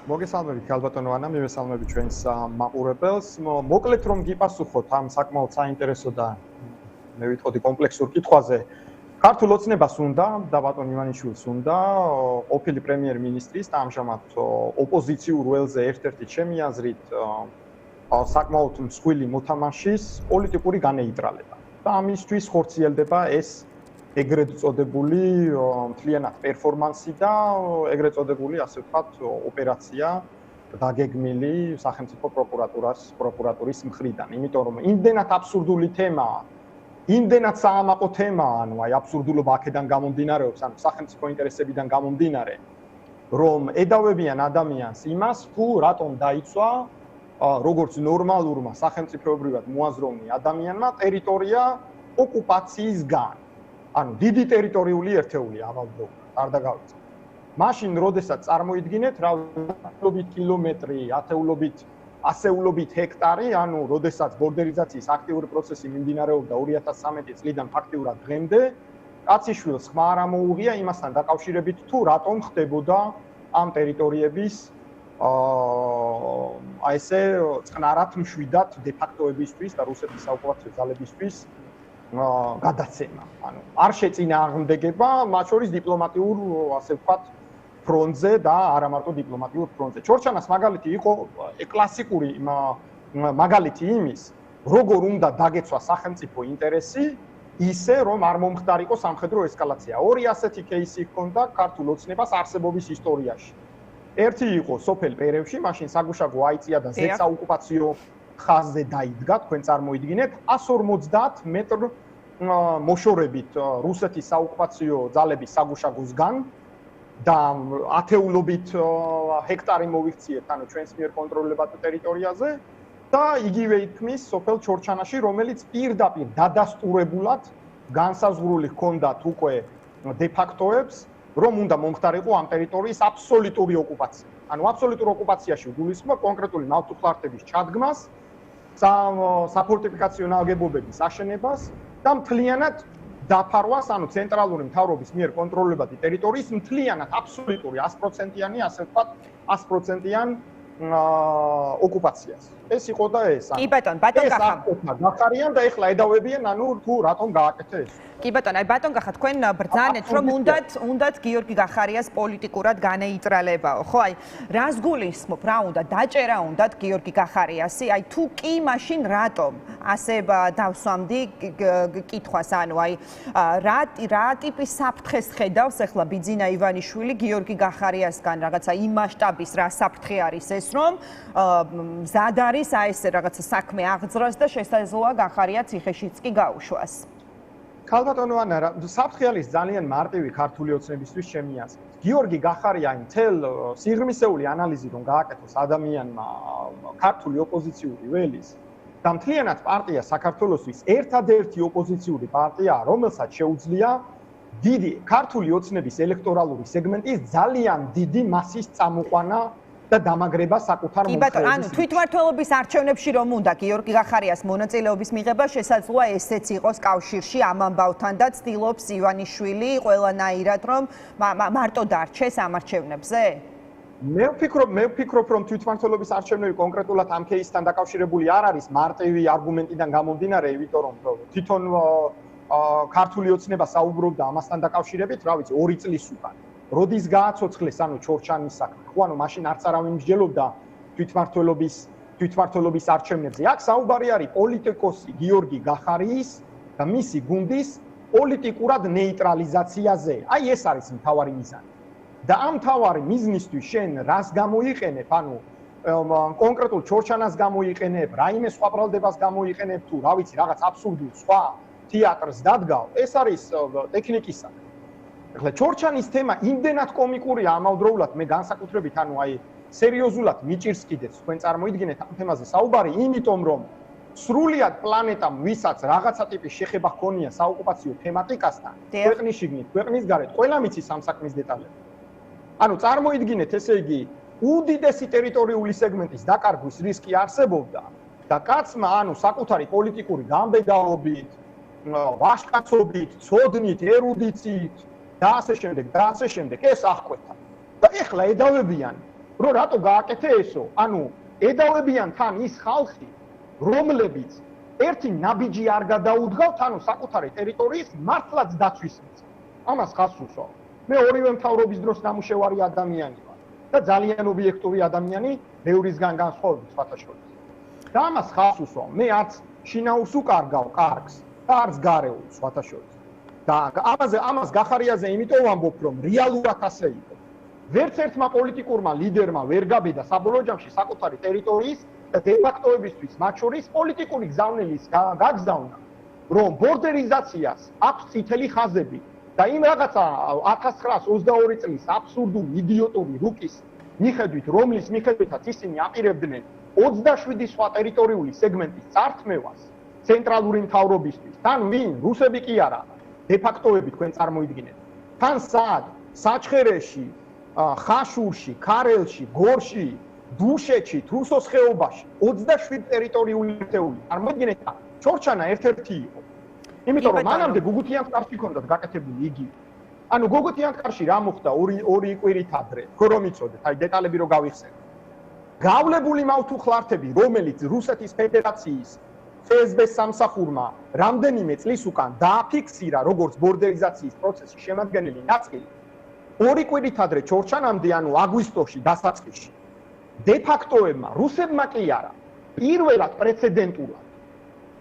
მოგესალმებით ქალბატონო ანა, მივესალმებით ჩვენს მაყურებელს. მოკლედ რომ გიპასუხოთ ამ საკმაოდ საინტერესო და მე ვიტყოდი კომპლექსურ კითხვაზე. ქართულ ოცნებას უნდა და ბატონ ივანიშვილს უნდა ყოფილი პრემიერ-მინისტრის და ამჟამად ოპოზიციურ ველზე ერთ-ერთი ჩემი აზრით საკმაოდ მსხვილი მოთამაშის პოლიტიკური განეიტრალება. და ამისთვის ხორციელდება ეს ეგრეთ წოდებული მთლიანად პერფორმანსი და ეგრეთ წოდებული, ასე ვთქვათ, ოპერაცია დაგეგმილი სახელმწიფო პროკურატურის მხრიდან. იმიტომ რომ იმდენად აბსურდული თემაა, იმდენად საამაყო თემაა, ანუ აი აბსურდულობა აქედან გამომდინარეობს, ანუ სახელმწიფო ინტერესებიდან გამომდინარე, რომ ედავებიან ადამიანს იმას, თუ რატომ დაიცვა როგორც ნორმალურმა სახელმწიფოებრივად მოაზროვნე ადამიანმა ტერიტორია ოკუპაციისგან. ანუ დიდი ტერიტორიული ერთეული ამავდროულად არ დაგავიწყოთ. მაშინ, როდესაც წარმოიდგინეთ, ათეულობით კილომეტრი, ასეულობით ჰექტარი, ანუ როდესაც ბორდერიზაციის აქტიური პროცესი მიმდინარეობდა 2013 წლიდან ფაქტიურად დღემდე, კაციშვილს ხმა არ ამოუღია იმასთან დაკავშირებით, თუ რატომ ხდებოდა ამ ტერიტორიების აი ესე წყნარად მშვიდად დე-ფაქტოებისთვის და რუსეთის საოკუპაციო ძალებისთვის გადაცემა. ანუ არ შეწინააღმდეგება მათ შორის დიპლომატიურ, ასე ვთქვათ, ფრონტზე და არა მარტო დიპლომატიურ ფრონტზე. ჩორჩანას მაგალითი იყო კლასიკური მაგალითი იმის, როგორ უნდა დაგეცვა სახელმწიფო ინტერესი, ისე რომ არ მომხდარიყო სამხედრო ესკალაცია. ორი ასეთი кейსი ჰქონდა ქართულ ოცნებას არსებობის ისტორიაში. ერთი იყო სოფელ პერევში, მაშინ საგუშაგო აიწია და ზეც საოკუპაციო ხაზზე დაიდგა, თქვენ წარმოიდგინეთ, 150 მეტრ მოშორებით რუსეთის საოკუპაციო ძალების საგუშაგოსგან და ათეულობით ჰექტარი მოვიქციეთ, ანუ ჩვენს მიერ კონტროლირებად ტერიტორიაზე და იგივე ითქმის სოფელ ჩორჩანაში, რომელიც პირდაპირ დადასტურებულად განსაზღვრული ჰქონდათ უკვე დე-ფაქტოებს, რომ უნდა მომხდარიყო ამ ტერიტორიის აბსოლუტური ოკუპაცია. ანუ აბსოლუტურ ოკუპაციაში გულისხმობ კონკრეტული ნავთუხლარდების ჩადგმას, საფორტიფიკაციო ნაგებობების აშენებას და მთლიანად დაფარვას, ანუ ცენტრალური მთავრობის მიერ კონტროლირებადი ტერიტორიის მთლიანად აბსოლუტური 100%-იანი, ასე ვთქვათ, 100%-იან ოკუპაციას. ეს იყო და ეს. კი ბატონ კახა. გახარიან და ეხლა ედავებიან, ანუ თუ რატომ გააკეთა ეს. კი ბატონ, აი ბატონ კახა, თქვენ ბრძანეთ, რომ უნდათ გიორგი გახარიას პოლიტიკურად განეიტრალებაო, ხო? აი, რას გულისხმობ, რა უნდა დაჭერა უნდათ გიორგი გახარიასი? აი, თუ კი, მაშინ რატომ? ასე დავსვამდი კითხვას, ანუ აი, რა ტიპის საფრთხეს ხედავს ახლა ბიძინა ივანიშვილი გიორგი გახარიასგან, რაღაცა იმ მასშტაბის რა საფრთხე არის ეს, რომ მზად არის აი ესე რაღაცა საქმე აღძრას და შესაძლოა გახარია ციხეშიც კი გაუშვას. ქალბატონო ანა, საფრთხე არის ძალიან მარტივი ქართული ოცნებისთვის ჩემი აზრით. გიორგი გახარია იმ თელ სიღრმისეული ანალიზი რომ გააკეთოს ადამიანმა ქართული ოპოზიციური ველის და მთლიანად პარტია საქართველოსთვის ერთადერთი ოპოზიციური პარტია, რომელსაც შეუძლია დიდი ქართული ოცნების ელექტორალური სეგმენტის ძალიან დიდი მასის წამოყვანა და დამაგრება საკუთარ მომხრეების. კი ბატონო, ანუ თვითმმართველობის არჩევნებში რომ უნდა გიორგი გახარიას მონაწილეობის მიღება, შესაძლოა ესეც იყოს კავშირში ამ ამბავთან და ცდილობს ივანიშვილი ყველანაირად რომ მარტო დარჩეს ამ არჩევნებზე? მე ვფიქრობ, რომ თვითმმართველობის არჩევნები კონკრეტულად ამ кейსთან დაკავშირებული არ არის მარტივი არგუმენტიდან გამომდინარე, იმიტომ რომ თვითონ ქართული ოცნება საუბრობდა ამასთან დაკავშირებით, რა ვიცი, 2 წლის უკან. როდის გააცოცხლეს, ანუ ჩორჩანის საქმე. ხო, ანუ მაშინ არც არავინ მსჯელობდა თვითმმართველობის არჩევნებზე. აქ საუბარი არის პოლიტიკოსი გიორგი გახარიის და მისი გუნდის პოლიტიკურად ნეიტრალიზაციაზე. აი ეს არის მთავარი მიზანი. და ამ მთავარი მიზნისთვის შენ რას გამოიყენებ, ანუ კონკრეტულ ჩორჩანას გამოიყენებ, რაიმე სხვა ბრალდებას გამოიყენებ თუ რა ვიცი, რაღაც აბსურდულ სხვა თეატრს დადგავ, ეს არის ტექნიკის საქმე. ახლა ჩორჩანის თემა იმდენად კომიკურია ამავდროულად მე განსაკუთრებით, ანუ აი სერიოზულად მიჭირს კიდეც თქვენ წარმოიდგინეთ ამ თემაზე საუბარი, იმიტომ რომ სრულიად პლანეტამ, ვისაც რაღაცა ტიპის შეხება ჰქონია საოკუპაციო თემატიკასთან, ქვეყნის შიგნით, ქვეყნის გარეთ, ყველა მიცის ამ საქმის დეტალები. ანუ წარმოიდგინეთ, ესე იგი, უდიდესი ტერიტორიული სეგმენტის დაკარგვის რისკი არსებობდა და კაცმა, ანუ საკუთარი პოლიტიკური გამბედაობით, ვაჟკაცობით, ცოდნით, ერუდიციით და ასე შემდეგ ეს აღკვეთა. და ეხლა ედავებიან რომ რატო გააკეთე ესო? ანუ ედავებიან თან ის ხალხი, რომლებიც ერთი ნაბიჯი არ გადაუდგავთ, ანუ საკუთარი ტერიტორიის მართლაც დაცვის მიწა. ამას ხაზს უსვამ. მე ორივე მთავრობის დროს ნამუშევარი ადამიანი ვარ და ძალიან ობიექტური ადამიანი, მეორისგან განსხვავებით სხვათა შორის. და ამას ხაზს უსვამ. მე არც შინაურს უკარგავ კარგს და არც გარეულს სხვათა შორის. და ამას გახარიაზე იმიტომ ვამბობ, რომ რეალურად ასე იყო. ვერც ერთმა პოლიტიკურმა ლიდერმა ვერ გაბედა საბოლოო ჯამში საკუთარი ტერიტორიის და დე-ფაქტოებისთვის მათ შორის პოლიტიკური გზავნილის გაგზავნა, რომ ბორდერიზაციას აქვს წითელი ხაზები და იმ რაღაცა 1922 წლის აბსურდული იდიოტური რუკის მიხედვით, რომლის მიხედვითაც ისინი აპირებდნენ 27 სხვა ტერიტორიული სეგმენტის წართმევას ცენტრალური მთავრობისთვის. თან ვინ? რუსები კი არა, დე-ფაქტოები თქვენ წარმოიდგინეთ. თან სად? საჩხერეში, ხაშურში, ქარელში, გორში, დუშეთში, თრუსოს ხეობაში 27 ტერიტორიული ერთეული. წარმოიდგინეთ, ჩორჩანა ერთ-ერთი იყო. იმიტომ რომ მანამდე გუგუთიანთ კარში ჰქონდათ გაკეთებული იგი. ანუ გუგუთიანთ კარში რა მოხდა ორი კვირით ადრე, ხო რომ იცოდეთ, აი დეტალები რო გავიხსენებ. გავლებული მავთუხლართები, რომელიც რუსეთის ფედერაციის FSB სამსახურმა რამდენიმე წლის უკან დააფიქსირა როგორც ბორდერიზაციის პროცესის შემადგენელი ნაწილი, ორი კვირით ადრე ჩორჩანამდე, ანუ აგვისტოში დასაწყისში, დე-ფაქტოებმა, რუსებმა კი არა, პირველად პრეცედენტულად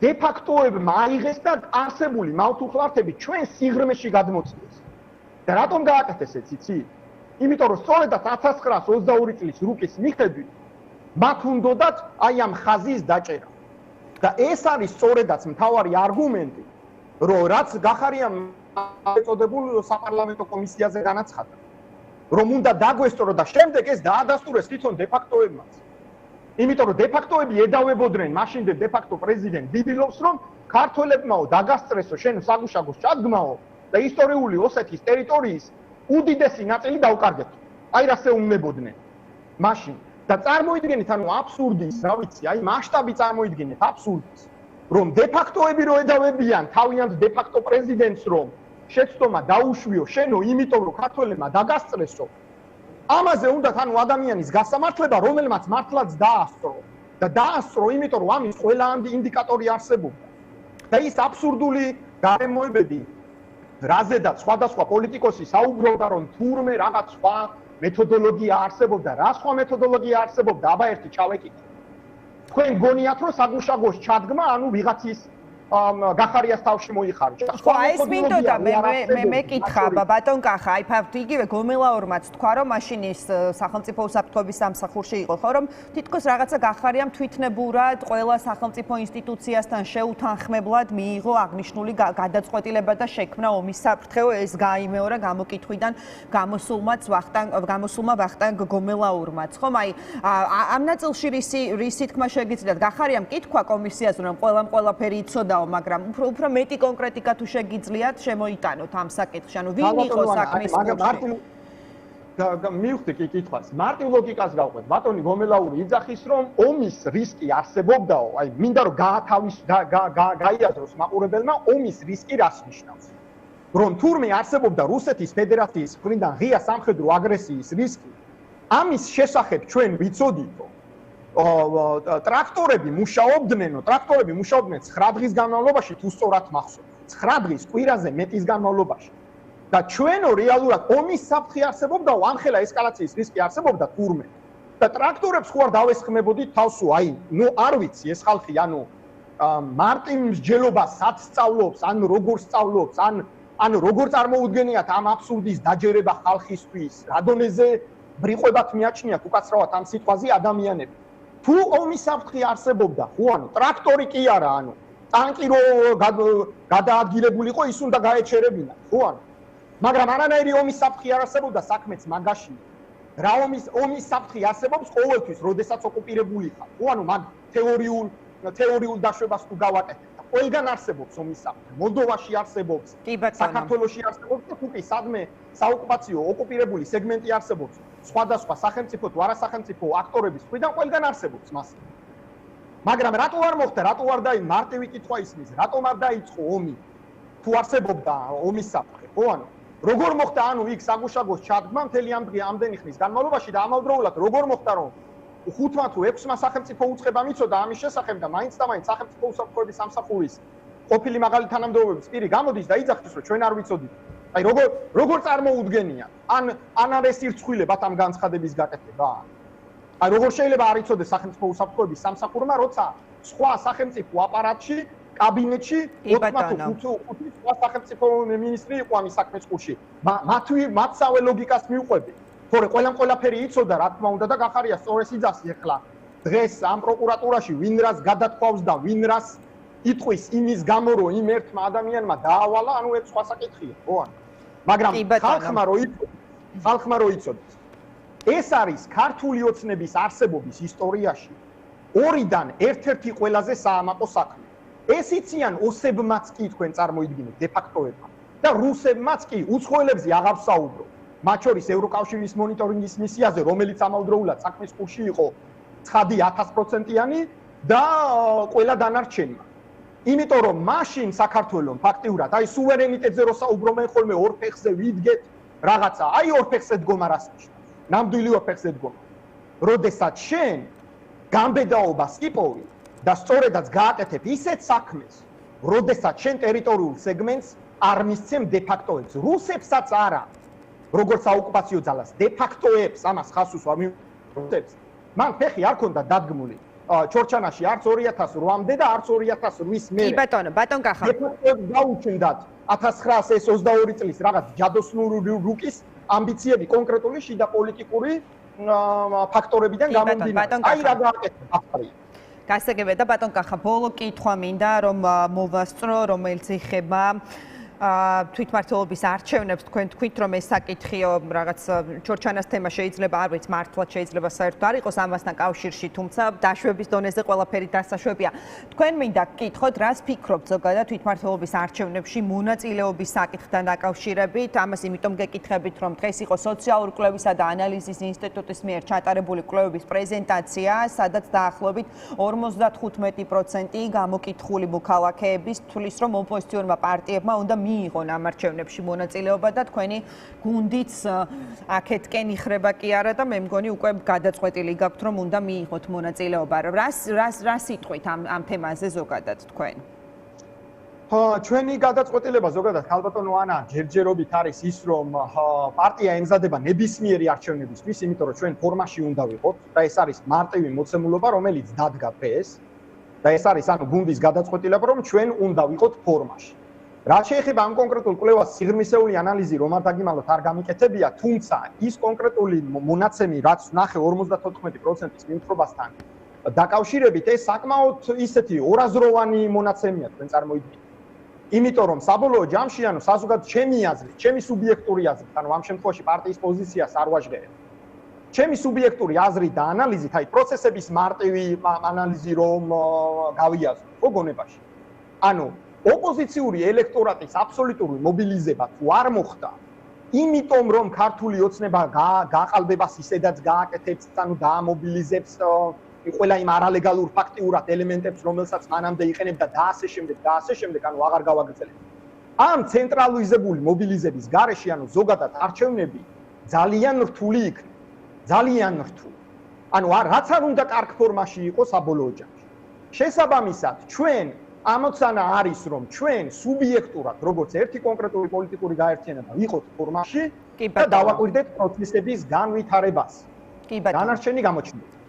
დე-ფაქტოებმა აიღეს და არსებული მავთუხლართები ჩვენ სიღრმეში გადმოწიეს. და რატომ გააკეთეს ეს იცი? იმიტომ რომ სწორედაც 1922 წლის რუკის მიხედვით მათ უნდათ აი ამ ხაზის დაჭერა. და ეს არის სწორედაც მთავარი არგუმენტი, რომ რაც გახარიამ ეწოდებულ საპარლამენტო კომისიაზე განაცხადა, რომ უნდა დაგვესწრო და შემდეგ ეს დაადასტურეს თვითონ დე-ფაქტოებმაც. იმიტომ რომ დე-ფაქტოები ედავებოდნენ მაშინდელ დე-ფაქტო პრეზიდენტ ბიბილოვს, რომ ქართველებმაო დაგასწრესო შენ საგუშაგოს ჩადგმაო და ისტორიული ოსეთის ტერიტორიის უდიდესი ნაწილი დაუკარგეთო. აი რასე უნებოდნენ მაშინ. და წარმოიდგინეთ, ანუ აბსურდის, რა ვიცი, აი მასშტაბი წარმოიდგინეთ აბსურდის, რომ დე-ფაქტოები რო ედავებიან თავიანთ დე-ფაქტო პრეზიდენტს, რომ შეცდომა დაუშვიო შენო, იმიტომ რომ ქართველებმა დაგასწრესო. ამაზე უნდათ ანუ ადამიანის გასამართლება, რომელმაც მართლაც დაასწრო და დაასწრო, იმიტომ რომ ამის ყველა ინდიკატორი არსებობდა. და ის აბსურდული გარემოებები, რაზედაც სხვადასხვა პოლიტიკოსი საუბრობდა, რომ თურმე რაღაც სხვა მეთოდოლოგია არსებობდა, რა სხვა მეთოდოლოგია არსებობდა, აბა ერთი ჩავეკითხე. თქვენ გონიათ, რომ საგუშაგოს ჩადგმა, ანუ ვიღაცის გახარიას თავში მოიხარჯა. ხო, ეს მინდოდა მე მეკითხა ბატონ კახა, აი ფაქტ იგივე გომელაურმაც თქვა, რომ მაშინ ის სახელმწიფო უსაფრთხოების სამსახურში იყო, ხო, რომ თითქოს რაღაცა გახარიამ თვითნებურად ყველა სახელმწიფო ინსტიტუციასთან შეუთანხმებლად მიიღო აღნიშნული გადაწყვეტილება და შექმნა ომის საფრთხე, ეს გაიმეორა გამოკითხვიდან გამოსულმა ვახტანგ გომელაურმაც, ხო, აი ამ ნაწილში რისი თქმა შეგიძლიათ, გახარიამ კითხვა კომისიაზე, რომ ყველაფერი იცოდა მაგრამ უფრო მეტი კონკრეტიკა თუ შეგიძლიათ შემოიტანოთ ამ საკითხში. ანუ ვინ იყო საქმის კურსი? მივხვდი კი კითხვას. მარტივ ლოგიკას გავყვეთ. ბატონი გომელაური იძახის, რომ ომის რისკი არსებობდაო, აი მინდა რომ გაიაზროს მაყურებელმა ომის რისკი რას ნიშნავს. რომ თურმე არსებობდა რუსეთის ფედერაციის მხრიდან ღია სამხედრო აგრესიის რისკი, ამის შესახებ ჩვენ ვიცოდითო. ტრაქტორები მუშაობდნენ 9 დღის განმავლობაში თუ სწორად მახსოვს 9 დღის კვირაზე მეტის განმავლობაში და ჩვენო რეალურად ომის საფრთხე არსებობდა ამ ხელა ესკალაციის რისკი არსებობდა თურმე და ტრაქტორებს ხო არ დავესხმებოდით თავსო აი ნუ არ ვიცი ეს ხალხი ანუ მარტინ მსჯელობას სად სწავლობს ან როგორ სწავლობს ან როგორ წარმოუდგენიათ ამ აბსურდის დაჯერება ხალხისთვის რა დონეზე ბრიყვებად მიაჩნიათ უკაცრავად ამ სიტყვაზე ადამიანები თუ ომის საფრთხე არსებობდა, ხო ანუ ტრაქტორი კი არა, ანუ ტანკი რო გადაადგილებულიყო, ის უნდა გაეჩერებინა, ხო ანუ. მაგრამ არანაირი ომის საფრთხე არ არსებობდა საქმეც მაგაში. რა ომის საფრთხე არსებობს ყოველთვის, როდესაც ოკუპირებული ხარ. ხო ანუ მაგ თეორიულ დაშვებას თუ გავაკეთებ. ყველგან არსებობს ომის საფრთხე. მოლდოვაში არსებობს, საქართველოში არსებობს და თუ კი სადმე საოკუპაციო ოკუპირებული სეგმენტი არსებობს. სხვადასხვა სახელმწიფო თუ არასახელმწიფო აქტორების მხრიდან ყველგან არსებობს მას. მაგრამ რატო არ მოხდა, რატო არ მარტივი კითხვა ისმის, რატომ არ დაიწყო ომი? თუ არსებობდა ომის საფრთხე, ხო ანუ როგორ მოხდა ანუ იქ საგუშაგოს ჩადგმა მთელი ამდენი ხნის განმავლობაში და ამავდროულად როგორ მოხდა რომ 5-მა თუ 6-მა სახელმწიფო უწყება მიცოდა ამის შესახებ და მაინც და მაინც სახელმწიფო უსაფრთხოების სამსახურის ყოფილი მაღალი თანამდებობების პირი გამოდის და იძახის რომ ჩვენ არ ვიცოდით. აი როგორ წარმოუდგენია? ან არის ირცხვილებათ ამ განცხადების გაკეთება? აი როგორ შეიძლება არ იცოდეს სახელმწიფო უსაფრთხოების სამსახურმა, როცა სხვა სახელმწიფო აპარატში, კაბინეტში 4-მა თუ 5 სხვა სახელმწიფო მინისტრი იყო ამის საქმის კურსში. მათსავე ლოგიკას მიუყვები. თორე ყველაფერი იცოდა, რა თქმა უნდა და გახარია სწორეს იძახს ეხლა. დღეს ამ პროკურატურაში ვინ რას გადათქვავს და ვინ რას იტყვის იმის გამო რომ იმ ერთმა ადამიანმა დაავალა, ანუ ეს სხვა საკითხია, ხო ან? მაგრამ ხალხმა რო იცოდეს. ეს არის ქართული ოცნების არსებობის ისტორიაში ორიდან ერთ-ერთი ყველაზე საამაყო საქმე. ეს იციან ოსებმაც კი თქვენ წარმოიდგინეთ დე-ფაქტოებმა და რუსებმაც კი უცხოელებზე აღარ ვსაუბრო. მათ შორის ევროკავშირის მონიტორინგის მისიაზე, რომელიც ამავდროულად საქმის კურსში იყო ცხადი 1000%-იანი და ყველა დანარჩენმა. იმიტომ რომ მაშინ საქართველოს ფაქტიურად აი სუვერენიტეტზე რო საუბრობენ ხოლმე ორ ფეხზე ვიდგეთ რაღაცა, აი ორ ფეხზე დგომა რას ნიშნავს? ნამდვილი ორ ფეხზე დგომა. როდესაც შენ გამბედაობას იპოვი და სწორედაც გააკეთებ ისეთ საქმეს, როდესაც შენ ტერიტორიულ სეგმენტს არ მისცემ დე-ფაქტოებს, რუსებსაც არა, როგორც საოკუპაციო ძალას, დე-ფაქტოებს, ამას ხას უსვა რუსებს. მან ფეხი არ ქონდა დადგმული. ჩორჩანაში არც 2008-მდე და არც 2008-ის მერე. კი ბატონ კახა. დე-ფაქტოებს გაუჩნდათ 1922 წლის რაღაც ჯადოსნური რუკის ამბიციები კონკრეტული შიდა პოლიტიკური ფაქტორებიდან გამომდინარე. აი რა გააკეთა ახალი. გასაგებია და ბატონ კახა, ბოლო კითხვა მინდა რომ მოვასწრო, რომელიც ეხება თვითმმართველობის არჩევნებს. თქვენ თქვით რომ ეს საკითხიო რაღაც ჩორჩანას თემა შეიძლება არ ვიცი მართლაც შეიძლება საერთოდ არ იყოს ამასთან კავშირში, თუმცა დაშვების დონეზე ყველაფერი დასაშვებია. თქვენ მინდა გკითხოთ, რას ფიქრობთ ზოგადად თვითმმართველობის არჩევნებში მონაწილეობის საკითხთან დაკავშირებით? ამას იმიტომ გეკითხებით, რომ დღეს იყო სოციალური კვლევისა და ანალიზის ინსტიტუტის მიერ ჩატარებული კვლევების პრეზენტაცია, სადაც დაახლოებით 55% გამოკითხული მოქალაქეების თვლის, რომ ოპოზიციურმა პარტიებმა უნდა მიიღონ ამ არჩევნებში მონაწილეობა და თქვენი გუნდიც აქეთკენ იხრება კი არა და მე მგონი უკვე გადაწყვეტილი გაქვთ რომ უნდა მიიღოთ მონაწილეობა. რას იტყვით ამ თემაზე ზოგადად თქვენ? ჩვენი გადაწყვეტილება ზოგადად ქალბატონო ანა ჯერჯერობით არის ის რომ პარტია ემზადება ნებისმიერი არჩევნებისთვის, იმიტომ რომ ჩვენ ფორმაში უნდა ვიყოთ და ეს არის მარტივი მოცემულობა, რომელიც დადგა დღეს და ეს არის ანუ გუნდის გადაწყვეტილება რომ ჩვენ უნდა ვიყოთ ფორმაში. რაც შეეხება ამ კონკრეტულ კვლევას სიღრმისეული ანალიზი რომ არ დაგიმალოთ არ გამიკეთებია, თუმცა ის კონკრეტული მონაცემი რაც ნახე 54%-ის მიმთხრობასთან დაკავშირებით ეს საკმაოდ ისეთი ორაზროვანი მონაცემია თქვენ წარმოიდგინეთ. იმიტომ რომ საბოლოო ჯამში ანუ საზოგადოებრივ ჩემი აზრით, ჩემი სუბიექტური აზრით, ანუ ამ შემთხვევაში პარტიის პოზიციას არ ვაჟღერებ. ჩემი სუბიექტური აზრით და ანალიზით, აი პროცესების მარტივი ანალიზი რომ გავიაზრო, ხო გონებაში. ანუ ოპოზიციური ელექტორატის აბსოლუტური მობილიზება თუ არ მოხდა, იმიტომ რომ ქართული ოცნება გააყალბებას ისედაც გააკეთებს, ანუ დაამობილიზებს ყველა იმ არალეგალურ ფაქტიურად ელემენტებს, რომელსაც მანამდე იყენებდა და ასე შემდეგ, ანუ აღარ გავაგრძელებ. ამ ცენტრალიზებული მობილიზების გარეშე, ანუ ზოგადად არჩევნები ძალიან რთული იქნება. ძალიან რთული. ანუ რაც არ უნდა კარგ ფორმაში იყოს საბოლოო ჯამში. შესაბამისად, ჩვენ ამოცანა არის რომ ჩვენ სუბიექტურად როგორც ერთი კონკრეტული პოლიტიკური გაერთიანება ვიყოთ ფორმაში და დავაკვირდეთ პროცესების განვითარებას. დანარჩენი გამოჩნდება.